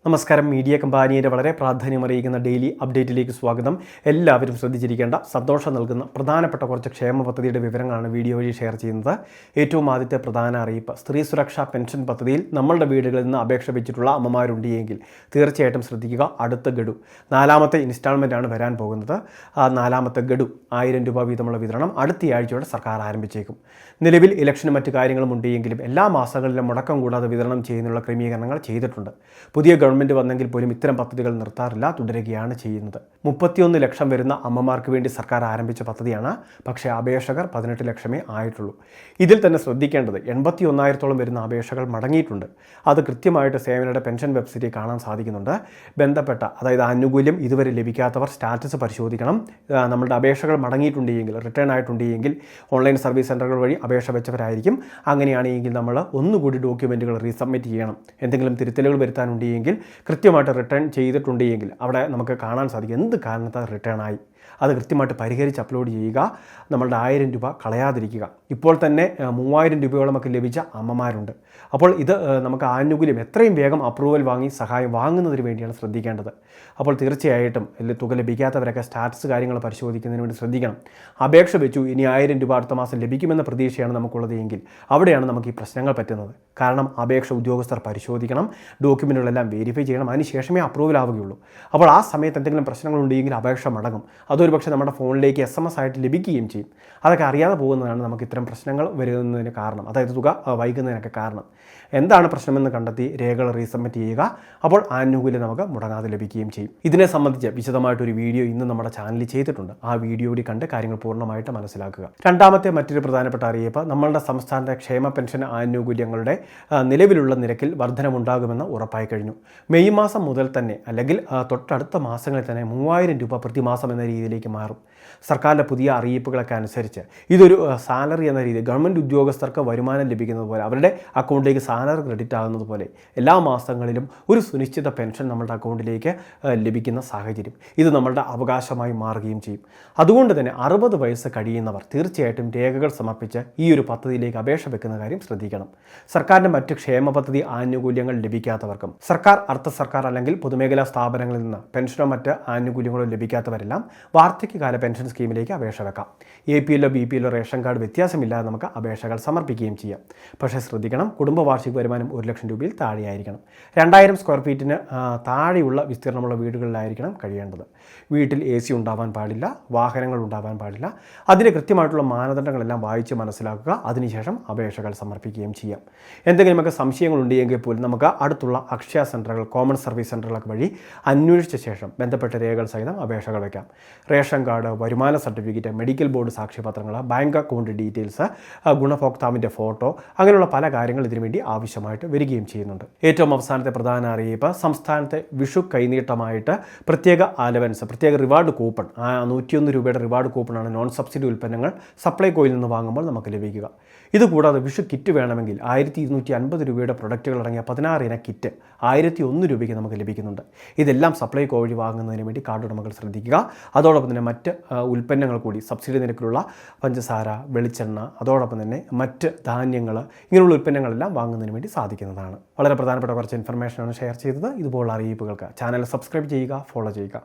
നമസ്കാരം. മീഡിയ കമ്പാനിയുടെ വളരെ പ്രാധാന്യമറിയിക്കുന്ന ഡെയിലി അപ്ഡേറ്റിലേക്ക് സ്വാഗതം. എല്ലാവരും ശ്രദ്ധിച്ചിരിക്കേണ്ട സന്തോഷം നൽകുന്ന പ്രധാനപ്പെട്ട കുറച്ച് ക്ഷേമ പദ്ധതിയുടെ വിവരങ്ങളാണ് വീഡിയോ വഴി ഷെയർ ചെയ്യുന്നത്. ഏറ്റവും ആദ്യത്തെ പ്രധാന അറിയിപ്പ്, സ്ത്രീ സുരക്ഷാ പെൻഷൻ പദ്ധതിയിൽ നമ്മളുടെ വീടുകളിൽ നിന്ന് അപേക്ഷ വെച്ചിട്ടുള്ള അമ്മമാരുണ്ടെങ്കിൽ തീർച്ചയായിട്ടും ശ്രദ്ധിക്കുക. അടുത്ത ഗഡു 4ാമത്തെ ഇൻസ്റ്റാൾമെൻറ്റാണ് വരാൻ പോകുന്നത്. ആ 4ാമത്തെ ഗഡു 1000 രൂപ വീതമുള്ള വിതരണം അടുത്തയാഴ്ചയോടെ സർക്കാർ ആരംഭിച്ചേക്കും. നിലവിൽ ഇലക്ഷനും മറ്റു കാര്യങ്ങളും ഉണ്ടെങ്കിലും എല്ലാ മാസങ്ങളിലും മുടക്കം കൂടാതെ വിതരണം ചെയ്യുന്നതിനുള്ള ക്രമീകരണങ്ങൾ ചെയ്തിട്ടുണ്ട്. പുതിയ ഗവൺമെൻറ് വന്നെങ്കിൽ പോലും ഇത്തരം പദ്ധതികൾ നിർത്താറില്ല, തുടരുകയാണ് ചെയ്യുന്നത്. 31 ലക്ഷം വരുന്ന അമ്മമാർക്ക് വേണ്ടി സർക്കാർ ആരംഭിച്ച പദ്ധതിയാണ്. പക്ഷേ അപേക്ഷകർ 18 ലക്ഷമേ ആയിട്ടുള്ളൂ. ഇതിൽ തന്നെ ശ്രദ്ധിക്കേണ്ടത് 81,000-ഓളം വരുന്ന അപേക്ഷകൾ മടങ്ങിയിട്ടുണ്ട്. അത് കൃത്യമായിട്ട് സേവനയുടെ പെൻഷൻ വെബ്സൈറ്റിൽ കാണാൻ സാധിക്കുന്നുണ്ട്. ബന്ധപ്പെട്ട അതായത് ആനുകൂല്യം ഇതുവരെ ലഭിക്കാത്തവർ സ്റ്റാറ്റസ് പരിശോധിക്കണം. നമ്മളുടെ അപേക്ഷകൾ മടങ്ങിയിട്ടുണ്ടെങ്കിൽ, റിട്ടേൺ ആയിട്ടുണ്ടെങ്കിൽ ഓൺലൈൻ സർവീസ് സെൻ്ററുകൾ വഴി അപേക്ഷ വെച്ചവരായിരിക്കും. അങ്ങനെയാണെങ്കിൽ നമ്മൾ ഒന്നുകൂടി ഡോക്യുമെൻറ്റുകൾ റീസബ്മിറ്റ് ചെയ്യണം. എന്തെങ്കിലും തിരുത്തലുകൾ വരുത്താനുണ്ടെങ്കിൽ, കൃത്യമായിട്ട് റിട്ടേൺ ചെയ്തിട്ടുണ്ടെങ്കിൽ അവിടെ നമുക്ക് കാണാൻ സാധിക്കും എന്ത് കാരണത്താൽ റിട്ടേൺ ആയി. അത് കൃത്യമായിട്ട് പരിഹരിച്ച് അപ്ലോഡ് ചെയ്യുക. നമ്മളുടെ 1000 രൂപ കളയാതിരിക്കുക. ഇപ്പോൾ തന്നെ 3000 രൂപയോളമൊക്കെ ലഭിച്ച അമ്മമാരുണ്ട്. അപ്പോൾ ഇത് നമുക്ക് ആനുകൂല്യം എത്രയും വേഗം അപ്രൂവൽ വാങ്ങി സഹായം വാങ്ങുന്നതിന് വേണ്ടിയാണ് ശ്രദ്ധിക്കേണ്ടത്. അപ്പോൾ തീർച്ചയായിട്ടും തുക ലഭിക്കാത്തവരൊക്കെ സ്റ്റാറ്റസ് കാര്യങ്ങൾ പരിശോധിക്കുന്നതിന് വേണ്ടി ശ്രദ്ധിക്കണം. അപേക്ഷ വെച്ചു, ഇനി 1000 രൂപ അടുത്ത മാസം ലഭിക്കുമെന്ന പ്രതീക്ഷയാണ് നമുക്കുള്ളത് എങ്കിൽ അവിടെയാണ് നമുക്ക് ഈ പ്രശ്നങ്ങൾ പറ്റുന്നത്. കാരണം അപേക്ഷ ഉദ്യോഗസ്ഥർ പരിശോധിക്കണം, ഡോക്യുമെൻറ്റുകളെല്ലാം വെരിഫൈ ചെയ്യണം, അതിനുശേഷമേ അപ്രൂവൽ ആവുകയുള്ളൂ. അപ്പോൾ ആ സമയത്ത് എന്തെങ്കിലും പ്രശ്നങ്ങളുണ്ടെങ്കിൽ അപേക്ഷ മടങ്ങും. അതൊരു പക്ഷേ നമ്മുടെ ഫോണിലേക്ക് SMS ആയിട്ട് ലഭിക്കുകയും ചെയ്യും. അതൊക്കെ അറിയാതെ പോകുന്നതാണ് നമുക്ക് ഇത്തരം പ്രശ്നങ്ങൾ വരുന്നതിന് കാരണം, അതായത് തുക വൈകുന്നതിനൊക്കെ കാരണം. എന്താണ് പ്രശ്നമെന്ന് കണ്ടെത്തി രേഖകൾ റീസബ്മിറ്റ് ചെയ്യുക. അപ്പോൾ ആനുകൂല്യം നമുക്ക് മുടങ്ങാതെ ലഭിക്കുകയും ചെയ്യും. ഇതിനെ സംബന്ധിച്ച് വിശദമായിട്ടൊരു വീഡിയോ ഇന്ന് നമ്മുടെ ചാനലിൽ ചെയ്തിട്ടുണ്ട്. ആ വീഡിയോ കൂടി കണ്ട് കാര്യങ്ങൾ പൂർണ്ണമായിട്ട് മനസ്സിലാക്കുക. രണ്ടാമത്തെ മറ്റൊരു പ്രധാനപ്പെട്ട അറിയിപ്പ്, നമ്മളുടെ സംസ്ഥാനത്തെ ക്ഷേമ പെൻഷൻ ആനുകൂല്യങ്ങളുടെ നിലവിലുള്ള നിരക്കിൽ വർധനമുണ്ടാകുമെന്ന് ഉറപ്പായി കഴിഞ്ഞു. മെയ് മാസം മുതൽ തന്നെ, അല്ലെങ്കിൽ തൊട്ടടുത്ത മാസങ്ങളിൽ തന്നെ 3000 രൂപ പ്രതിമാസം എന്ന രീതിയിലേക്ക് മാറും. സർക്കാരിൻ്റെ പുതിയ അറിയിപ്പുകളൊക്കെ അനുസരിച്ച് ഇതൊരു സാലറി എന്ന രീതിയിൽ ഗവൺമെൻറ് ഉദ്യോഗസ്ഥർക്ക് വരുമാനം ലഭിക്കുന്നത് പോലെ, അവരുടെ അക്കൗണ്ടിലേക്ക് സാലറി ക്രെഡിറ്റ് ആകുന്നത് പോലെ എല്ലാ മാസങ്ങളിലും ഒരു സുനിശ്ചിത പെൻഷൻ നമ്മളുടെ അക്കൗണ്ടിലേക്ക് ലഭിക്കുന്ന സാഹചര്യം, ഇത് നമ്മളുടെ അവകാശമായി മാറുകയും ചെയ്യും. അതുകൊണ്ട് തന്നെ 60 വയസ്സ് കഴിയുന്നവർ തീർച്ചയായിട്ടും രേഖകൾ സമർപ്പിച്ച് ഈ ഒരു പദ്ധതിയിലേക്ക് അപേക്ഷ വെക്കുന്ന കാര്യം ശ്രദ്ധിക്കണം. സർക്കാരിൻ്റെ മറ്റ് ക്ഷേമ പദ്ധതി ആനുകൂല്യങ്ങൾ ലഭിക്കാത്തവർക്കും, സർക്കാർ, അർദ്ധ സർക്കാർ അല്ലെങ്കിൽ പൊതുമേഖലാ സ്ഥാപനങ്ങളിൽ നിന്ന് പെൻഷനോ മറ്റ് ആനുകൂല്യങ്ങളോ ലഭിക്കാത്തവരെല്ലാം വാർദ്ധക്യകാല പെൻഷൻ സ്കീമിലേക്ക് അപേക്ഷ വെക്കാം. APLO BPLO റേഷൻ കാർഡ് വ്യത്യാസമില്ലാതെ നമുക്ക് അപേക്ഷകൾ സമർപ്പിക്കുകയും ചെയ്യാം. പക്ഷേ ശ്രദ്ധിക്കണം, കുടുംബ വാർഷിക വരുമാനം 1 ലക്ഷം രൂപയിൽ താഴെയായിരിക്കണം. 2000 സ്ക്വയർ ഫീറ്റിന് താഴെയുള്ള വിസ്തീർണമുള്ള വീടുകളിലായിരിക്കണം കഴിയേണ്ടത്. വീട്ടിൽ AC ഉണ്ടാവാൻ പാടില്ല, വാഹനങ്ങൾ ഉണ്ടാവാൻ പാടില്ല. അതിന് കൃത്യമായിട്ടുള്ള മാനദണ്ഡങ്ങളെല്ലാം വായിച്ച് മനസ്സിലാക്കുക. അതിനുശേഷം അപേക്ഷകൾ സമർപ്പിക്കുകയും ചെയ്യാം. എന്തെങ്കിലുമൊക്കെ സംശയങ്ങളുണ്ടെങ്കിൽ പോലും നമുക്ക് അടുത്തുള്ള അക്ഷയ സെൻ്ററുകൾ, കോമൺ സർവീസ് സെൻ്ററുകളൊക്കെ വഴി അന്വേഷിച്ച ശേഷം ബന്ധപ്പെട്ട രേഖകൾ സഹിതം അപേക്ഷകൾ വയ്ക്കാം. റേഷൻ കാർഡ്, വരുമാന സർട്ടിഫിക്കറ്റ്, മെഡിക്കൽ ബോർഡ് സാക്ഷ്യപത്രങ്ങൾ, ബാങ്ക് അക്കൗണ്ട് ഡീറ്റെയിൽസ്, ഗുണഭോക്താവിൻ്റെ ഫോട്ടോ, അങ്ങനെയുള്ള പല കാര്യങ്ങൾ ഇതിനുവേണ്ടി ആവശ്യമായിട്ട് വരികയും ചെയ്യുന്നുണ്ട്. ഏറ്റവും അവസാനത്തെ പ്രധാന അറിയിപ്പ്, സംസ്ഥാനത്തെ വിഷു കൈനീട്ടമായിട്ട് പ്രത്യേക അലവൻസ്, പ്രത്യേക റിവാർഡ് കൂപ്പൺ, 101 രൂപയുടെ റിവാർഡ് കൂപ്പണാണ് നോൺ സബ്സിഡി ഉൽപ്പന്നങ്ങൾ സപ്ലൈകോയിൽ നിന്ന് വാങ്ങുമ്പോൾ നമുക്ക് ലഭിക്കുക. ഇതുകൂടാതെ വിഷു കിറ്റ് വേണമെങ്കിൽ 1250 രൂപയുടെ പ്രൊഡക്റ്റുകൾ അടങ്ങിയ 16 ഇന കിറ്റ് 1001 രൂപയ്ക്ക് നമുക്ക് ലഭിക്കുന്നുണ്ട്. ഇതെല്ലാം സപ്ലൈകോ വഴി വാങ്ങുന്നതിന് വേണ്ടി കാർഡ് ഉടമകൾ ശ്രദ്ധിക്കുക. അതോടൊപ്പം തന്നെ മറ്റ് ഉൽപ്പന്നങ്ങൾ കൂടി സബ്സിഡി നിരക്കിലുള്ള പഞ്ചസാര, വെളിച്ചെണ്ണ, അതോടൊപ്പം തന്നെ മറ്റ് ധാന്യങ്ങൾ, ഇങ്ങനെയുള്ള ഉൽപ്പന്നങ്ങളെല്ലാം വാങ്ങുന്നതിന് വേണ്ടി സാധിക്കുന്നതാണ്. വളരെ പ്രധാനപ്പെട്ട കുറച്ച് ഇൻഫർമേഷനാണ് ഷെയർ ചെയ്തത്. ഇതുപോലുള്ള അറിയിപ്പുകൾക്ക് ചാനൽ സബ്സ്ക്രൈബ് ചെയ്യുക, ഫോളോ ചെയ്യുക.